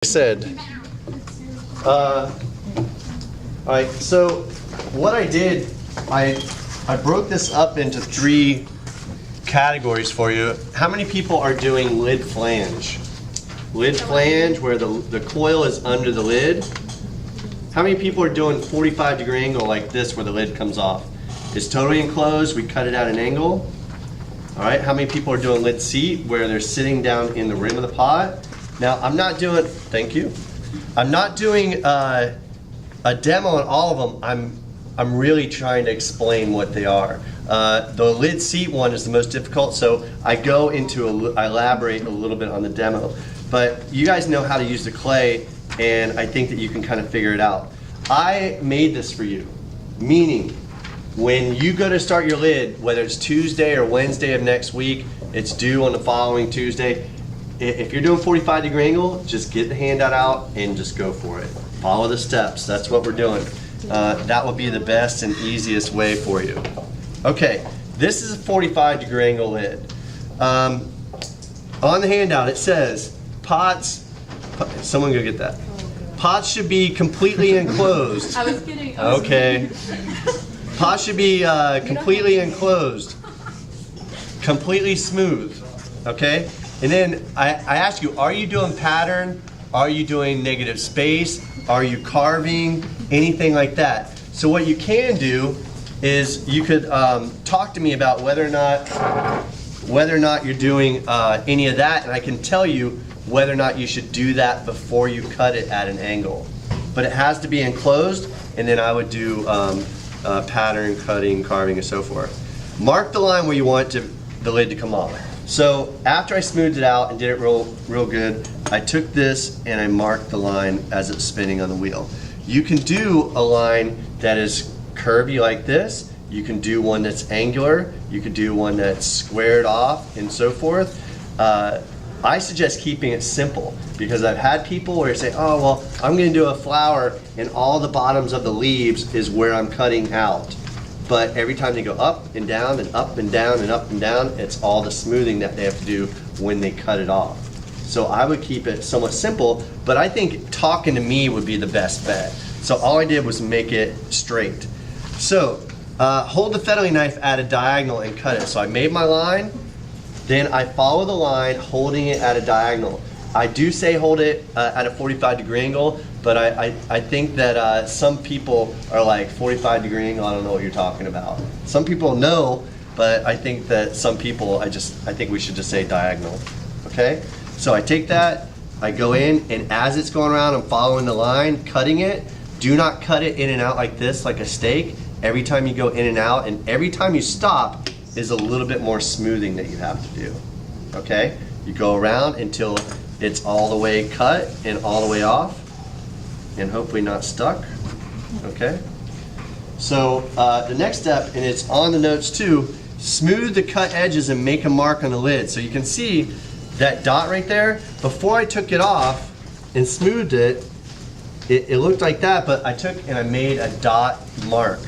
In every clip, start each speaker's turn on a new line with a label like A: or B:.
A: said. All right, so what I did, I broke this up into 3 categories for you. How many people are doing lid flange? Lid flange, where the coil is under the lid. How many people are doing 45-degree angle like this, where the lid comes off? It's totally enclosed, we cut it at an angle. All right, how many people are doing lid seat, where they're sitting down in the rim of the pot? Now, I'm not doing, thank you. I'm not doing a demo on all of them. I'm really trying to explain what they are. The lid seat one is the most difficult, so I go into, I elaborate a little bit on the demo. But you guys know how to use the clay, and I think that you can kind of figure it out. I made this for you, meaning when you go to start your lid, whether it's Tuesday or Wednesday of next week, it's due on the following Tuesday. If you're doing 45-degree angle, just get the handout out and just go for it. Follow the steps. That's what we're doing. That will be the best and easiest way for you. Okay, this is a 45-degree angle lid. On the handout, it says pots. Someone go get that. Pots should be completely enclosed.
B: I was kidding.
A: Okay. Pots should be completely enclosed, completely smooth. Okay. And then I ask you, are you doing pattern? Are you doing negative space? Are you carving? Anything like that? So what you can do is you could talk to me about whether or not you're doing any of that, and I can tell you whether or not you should do that before you cut it at an angle. But it has to be enclosed, and then I would do pattern, cutting, carving, and so forth. Mark the line where you want the lid to come off. So after I smoothed it out and did it real good, I took this and I marked the line as it's spinning on the wheel. You can do a line that is curvy like this. You can do one that's angular. You can do one that's squared off and so forth. I suggest keeping it simple, because I've had people where they say, oh, well, I'm gonna do a flower and all the bottoms of the leaves is where I'm cutting out. But every time they go up and down and up and down and up and down, it's all the smoothing that they have to do when they cut it off. So I would keep it somewhat simple, but I think talking to me would be the best bet. So all I did was make it straight. So hold the fettling knife at a diagonal and cut it. So I made my line, then I follow the line holding it at a diagonal. I do say hold it at a 45-degree angle, but I think that some people are like 45-degree angle, I don't know what you're talking about. Some people know, but I think that some people, I think we should just say diagonal, okay? So I take that, I go in, and as it's going around, I'm following the line, cutting it. Do not cut it in and out like this, like a steak. Every time you go in and out, and every time you stop is a little bit more smoothing that you have to do, okay? You go around until it's all the way cut and all the way off, and hopefully not stuck, okay? So the next step, and it's on the notes too, smooth the cut edges and make a mark on the lid. So you can see that dot right there. Before I took it off and smoothed it, it looked like that, but I took and I made a dot mark,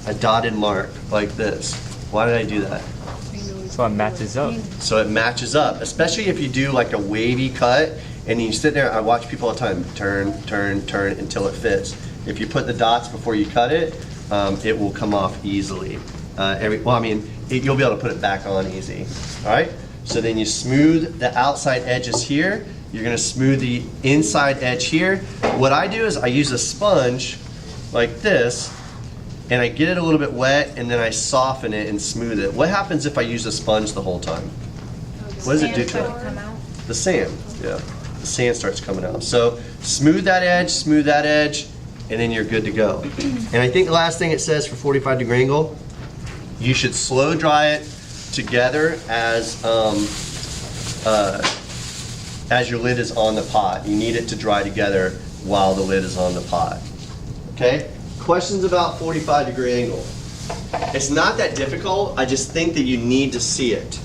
A: a dotted mark like this. Why did I do that?
C: So it matches up.
A: So it matches up, especially if you do like a wavy cut and you sit there. I watch people all the time, turn, turn, turn until it fits. If you put the dots before you cut it, it will come off easily. You'll be able to put it back on easy. All right, so then you smooth the outside edges here. You're gonna smooth the inside edge here. What I do is I use a sponge like this, and I get it a little bit wet, and then I soften it and smooth it. What happens if I use a sponge the whole time? What does it do to it? The sand, yeah. The sand starts coming out. So smooth that edge, and then you're good to go. And I think the last thing it says for 45-degree angle, you should slow dry it together as your lid is on the pot. You need it to dry together while the lid is on the pot, okay? Questions about 45-degree angle? It's not that difficult. I just think that you need to see it,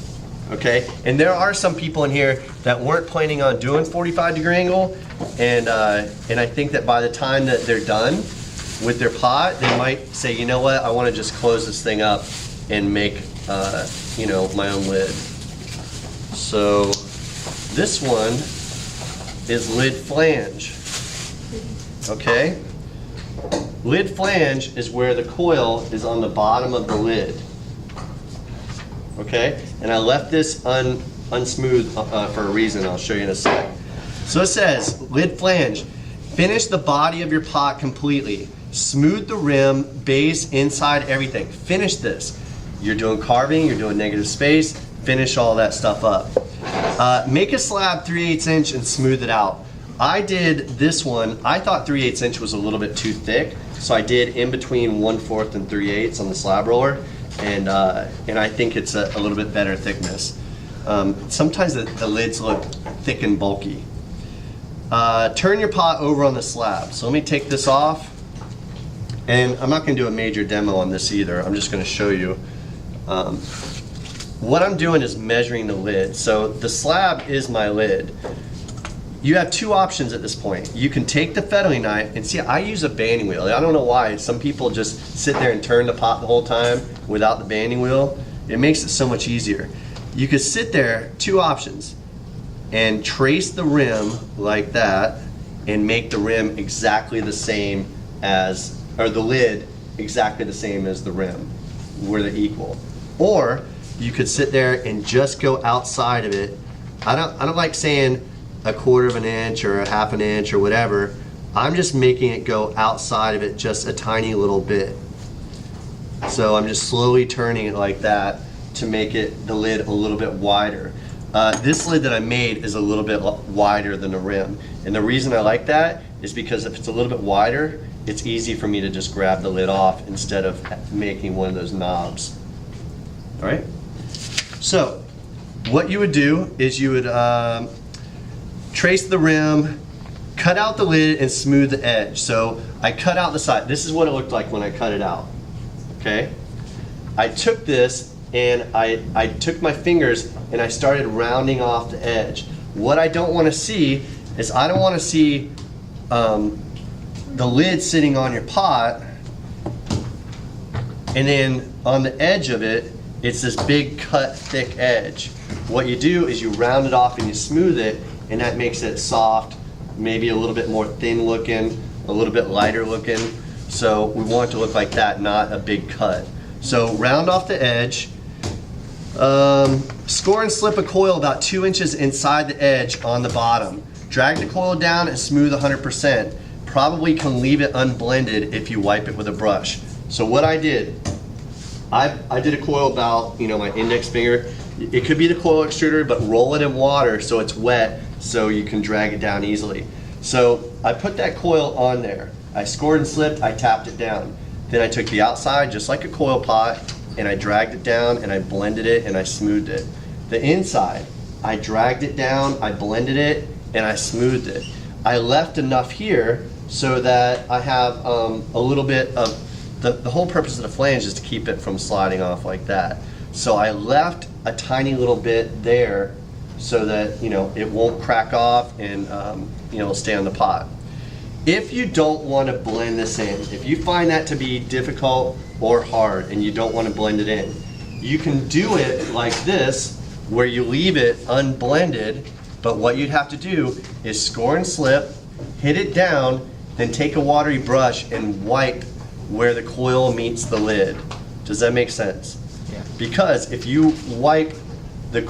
A: okay? And there are some people in here that weren't planning on doing 45-degree angle, and I think that by the time that they're done with their pot, they might say, you know what, I want to just close this thing up and make my own lid. So this one is lid flange. Okay? Lid flange is where the coil is on the bottom of the lid. Okay? And I left this unsmooth for a reason. I'll show you in a sec. So it says, lid flange, finish the body of your pot completely. Smooth the rim, base, inside, everything. Finish this. You're doing carving, you're doing negative space, finish all that stuff up. Make a slab 3/8 inch and smooth it out. I did this one, I thought 3/8 inch was a little bit too thick, so I did in between 1/4 and 3/8 on the slab roller, and I think it's a little bit better thickness. Sometimes the lids look thick and bulky. Turn your pot over on the slab. So let me take this off, and I'm not going to do a major demo on this either. I'm just going to show you. What I'm doing is measuring the lid. So the slab is my lid. You have two options at this point. You can take the fettling knife, and see, I use a banding wheel. I don't know why. Some people just sit there and turn the pot the whole time without the banding wheel. It makes it so much easier. You could sit there, two options, and trace the rim like that and make the rim exactly the same as, or the lid exactly the same as the rim, where they're equal. Or you could sit there and just go outside of it. I don't like saying 1/4 of an inch or 1/2 an inch or whatever. I'm just making it go outside of it just a tiny little bit. So I'm just slowly turning it like that to make it the lid a little bit wider. This lid that I made is a little bit wider than the rim. And the reason I like that is because if it's a little bit wider, it's easy for me to just grab the lid off instead of making one of those knobs. All right? So what you would do is you would trace the rim, cut out the lid, and smooth the edge. So I cut out the side. This is what it looked like when I cut it out. Okay? I took this and I took my fingers and I started rounding off the edge. What I don't want to see is I don't want to see the lid sitting on your pot, and then on the edge of it, it's this big cut thick edge. What you do is you round it off and you smooth it, and that makes it soft, maybe a little bit more thin looking, a little bit lighter looking. So we want it to look like that, not a big cut. So round off the edge. Score and slip a coil about 2 inches inside the edge on the bottom. Drag the coil down and smooth 100%. Probably can leave it unblended if you wipe it with a brush. So what I did, I did a coil about, my index finger. It could be the coil extruder, but roll it in water so it's wet so you can drag it down easily. So I put that coil on there. I scored and slipped, I tapped it down. Then I took the outside, just like a coil pot, and I dragged it down and I blended it and I smoothed it. The inside, I dragged it down, I blended it, and I smoothed it. I left enough here so that I have a little bit of, the whole purpose of the flange is to keep it from sliding off like that. So I left a tiny little bit there so that it won't crack off and it'll stay on the pot. If you don't want to blend this in, if you find that to be difficult or hard and you don't want to blend it in, you can do it like this, where you leave it unblended, but what you'd have to do is score and slip, hit it down, then take a watery brush and wipe where the coil meets the lid. Does that make sense?
C: Yeah.
A: Because if you wipe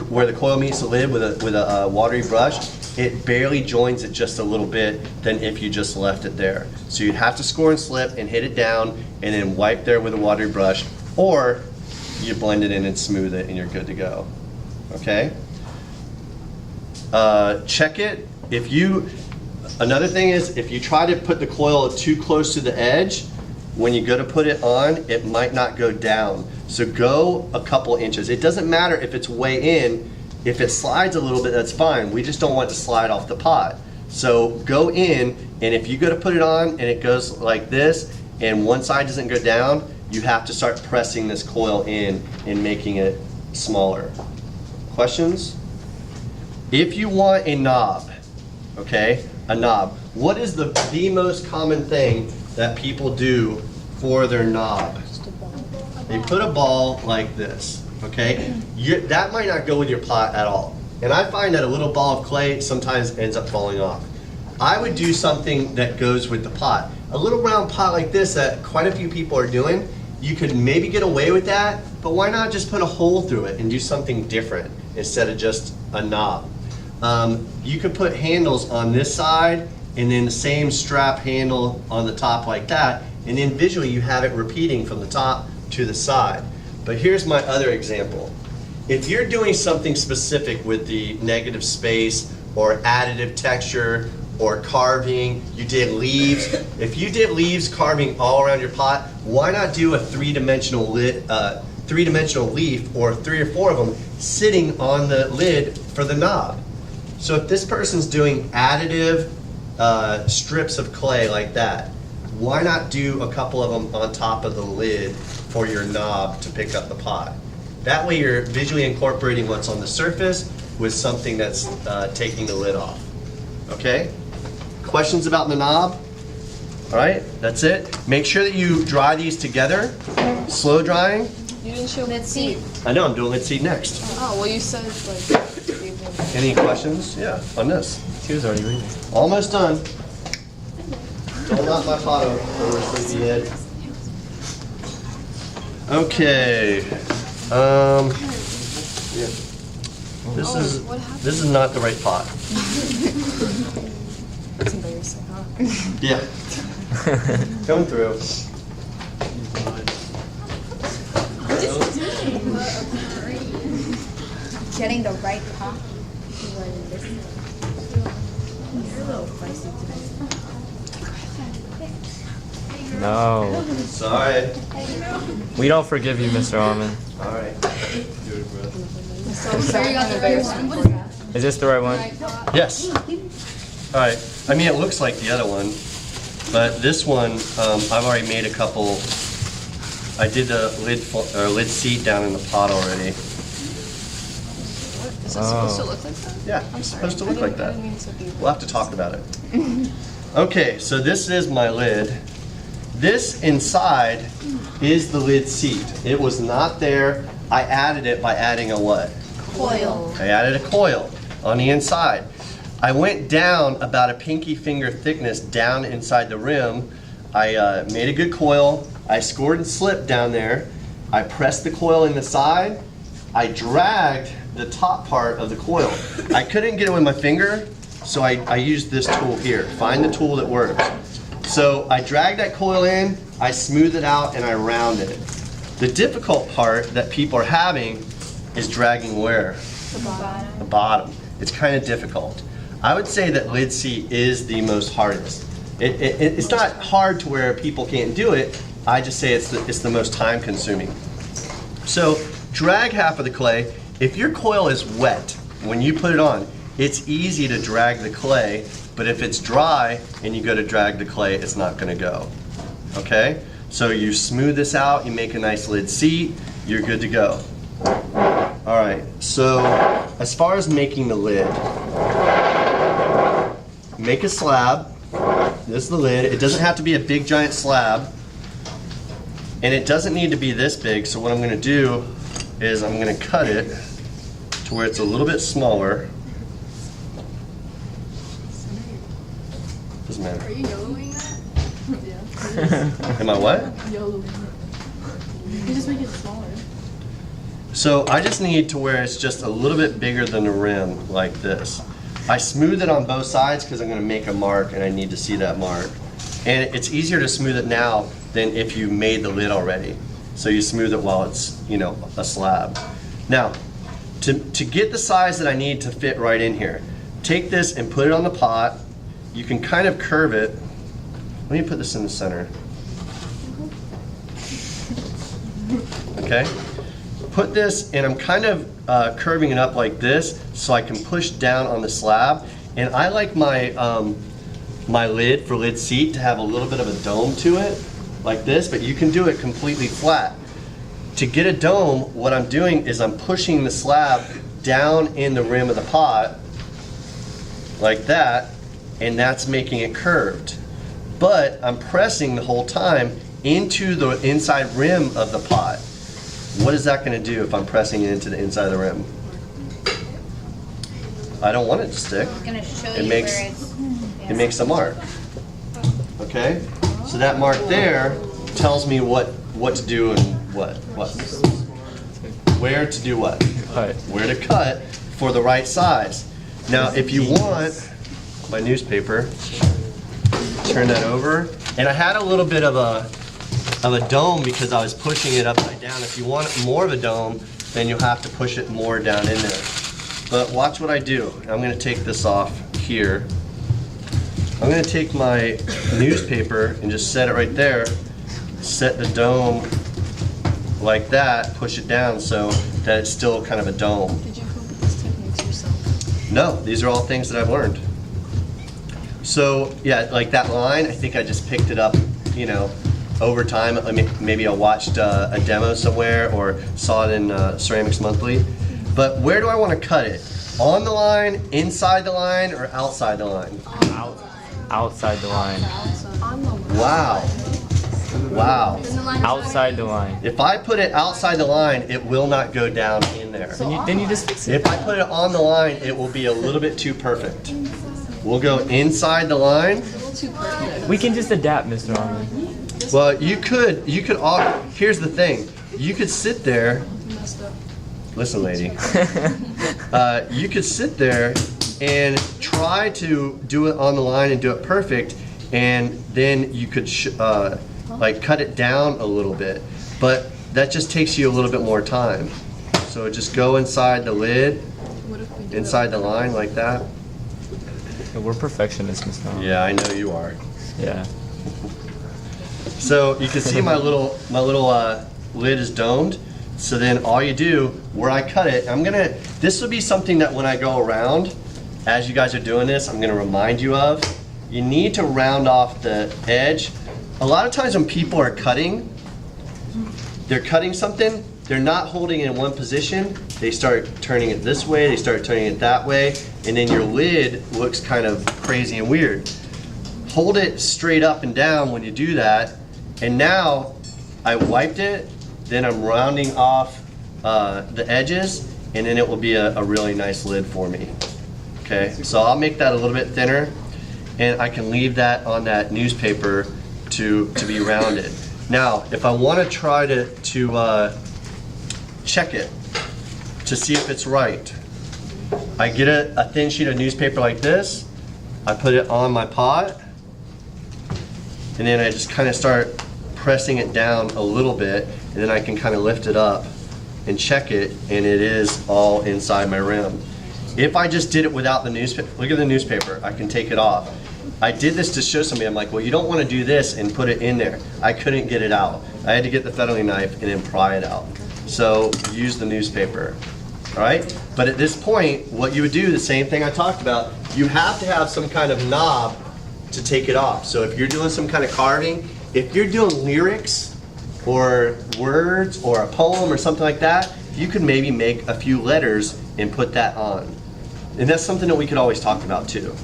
A: where the coil meets the lid with a watery brush, it barely joins it just a little bit than if you just left it there. So you'd have to score and slip and hit it down and then wipe there with a watery brush, or you blend it in and smooth it and you're good to go. Okay? Check it. Another thing is, if you try to put the coil too close to the edge, when you go to put it on, it might not go down. So go a couple inches. It doesn't matter if it's way in. If it slides a little bit, that's fine. We just don't want it to slide off the pot. So go in, and if you go to put it on and it goes like this, and one side doesn't go down, you have to start pressing this coil in and making it smaller. Questions? If you want a knob, okay, a knob, what is the most common thing that people do for their knob? They put a ball like this, okay? That might not go with your pot at all. And I find that a little ball of clay sometimes ends up falling off. I would do something that goes with the pot. A little round pot like this that quite a few people are doing, you could maybe get away with that, but why not just put a hole through it and do something different instead of just a knob? You could put handles on this side and then the same strap handle on the top like that, and then visually you have it repeating from the top to the side. But here's my other example. If you're doing something specific with the negative space or additive texture or carving, you did leaves. If you did leaves carving all around your pot, why not do a three-dimensional leaf or 3 or 4 of them sitting on the lid for the knob? So if this person's doing additive strips of clay like that, why not do a couple of them on top of the lid for your knob to pick up the pot? That way you're visually incorporating what's on the surface with something that's taking the lid off. Okay? Questions about the knob? All right, that's it. Make sure that you dry these together. Slow drying.
B: You didn't show lid seat.
A: I know, I'm doing lid seat next.
B: Oh, well you said like...
A: Any questions? Yeah, on this.
C: She was already leaving.
A: Almost done. Don't knock my pot over, sleepyhead. Okay. Yeah. This is not the right pot.
B: That's embarrassing, huh?
A: Yeah. Coming through.
D: Getting the right pot. You're a little feisty today.
C: No.
A: Sorry.
C: We don't forgive you, Mr. Almond.
A: All right.
D: So you got the right one.
C: Is this the right one?
A: Yes. All right. I mean, it looks like the other one, but this one, I've already made a couple. I did the lid seat down in the pot already.
B: Is that supposed to look like that?
A: Yeah,
B: I'm
A: it's
B: sorry.
A: supposed to look like that.
B: I didn't mean to be...
A: We'll have to talk about it. Okay, so this is my lid. This inside is the lid seat. It was not there. I added it by adding a what?
D: Coil.
A: I added a coil on the inside. I went down about a pinky finger thickness down inside the rim. I made a good coil. I scored and slipped down there. I pressed the coil in the side. I dragged the top part of the coil. I couldn't get it with my finger, so I used this tool here. Find the tool that works. So I dragged that coil in, I smoothed it out, and I rounded it. The difficult part that people are having is dragging where?
D: The bottom.
A: The bottom. It's kind of difficult. I would say that lid seat is the most hardest. It's not hard to where people can't do it. I just say it's the most time consuming. So drag half of the clay. If your coil is wet, when you put it on, it's easy to drag the clay, but if it's dry and you go to drag the clay, it's not gonna go, okay? So you smooth this out, you make a nice lid seat, you're good to go. All right, so as far as making the lid, make a slab. This is the lid. It doesn't have to be a big giant slab, and it doesn't need to be this big, so what I'm gonna do is I'm gonna cut it to where it's a little bit smaller. Doesn't matter.
B: Are you YOLOing that? Yeah.
A: Am I what?
B: YOLOing it. You just make it smaller.
A: So I just need to where it's just a little bit bigger than the rim, like this. I smooth it on both sides because I'm gonna make a mark and I need to see that mark. And it's easier to smooth it now than if you made the lid already. So you smooth it while it's, you know, a slab. Now, to get the size that I need to fit right in here, take this and put it on the pot. You can kind of curve it. Let me put this in the center. Okay? Put this, and I'm kind of curving it up like this so I can push down on the slab. And I like my, my lid for lid seat to have a little bit of a dome to it, like this, but you can do it completely flat. To get a dome, what I'm doing is I'm pushing the slab down in the rim of the pot, like that, and that's making it curved. But I'm pressing the whole time into the inside rim of the pot. What is that going to do if I'm pressing it into the inside of the rim? I don't want it to stick.
D: I'm gonna show
A: It
D: you
A: makes-
D: where it's.
A: It makes a mark. Okay? So that mark there tells me what to do and what. Where to do what?
C: Cut.
A: Where to cut for the right size. Now, if you want my newspaper, turn that over. And I had a little bit of a dome because I was pushing it upside down. If you want more of a dome, then you'll have to push it more down in there. But watch what I do. I'm gonna take this off here. I'm gonna take my newspaper and just set it right there. Set the dome like that, push it down so that it's still kind of a dome.
B: Did you come up with these techniques yourself?
A: No, these are all things that I've learned. So yeah, like that line, I think I just picked it up, you know, over time. I mean, maybe I watched a demo somewhere or saw it in Ceramics Monthly. But where do I want to cut it? On the line, inside the line, or outside the line?
C: Outside the line.
B: On the
A: Wow. Wow.
C: Outside the line.
A: If I put it outside the line, it will not go down in there.
C: Then you just fix it.
A: If I put it on the line, it will be a little bit too perfect. We'll go inside the line.
B: too perfect.
C: We can just adapt, Mr. Army.
A: Well, you could all, here's the thing. You could sit there,
B: Messed up.
A: listen lady, you could sit there and try to do it on the line and do it perfect, and then you could like cut it down a little bit, but that just takes you a little bit more time. So just go inside the lid,
B: What if we do
A: inside the line like that.
C: Yeah, we're perfectionists, Mr. Army.
A: Yeah, I know you are.
C: Yeah.
A: So you can see my little lid is domed. So then all you do, where I cut it, this will be something that when I go around, as you guys are doing this, I'm gonna remind you of. You need to round off the edge. A lot of times when people are cutting, they're cutting something, they're not holding it in one position. They start turning it this way, they start turning it that way, and then your lid looks kind of crazy and weird. Hold it straight up and down when you do that. And now I wiped it, then I'm rounding off the edges, and then it will be a really nice lid for me. Okay, so I'll make that a little bit thinner, and I can leave that on that newspaper to be rounded. Now, if I want to try to check it to see if it's right, I get a thin sheet of newspaper like this, I put it on my pot, and then I just kind of start pressing it down a little bit, and then I can kind of lift it up and check it, and it is all inside my rim. If I just did it without the newspaper, look at the newspaper, I can take it off. I did this to show somebody, I'm like, well, you don't want to do this and put it in there. I couldn't get it out. I had to get the fettling knife and then pry it out. So use the newspaper, all right? But at this point, what you would do, the same thing I talked about, you have to have some kind of knob to take it off. So if you're doing some kind of carving, if you're doing lyrics or words or a poem or something like that, you could maybe make a few letters and put that on. And that's something that we could always talk about too.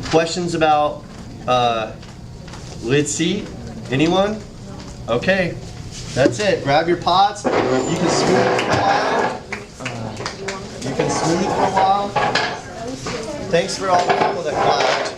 A: Questions about lid seat? Anyone? Okay, that's it. Grab your pots. You can smooth it for a while. You can smooth for a while. Thanks for all the people that clapped.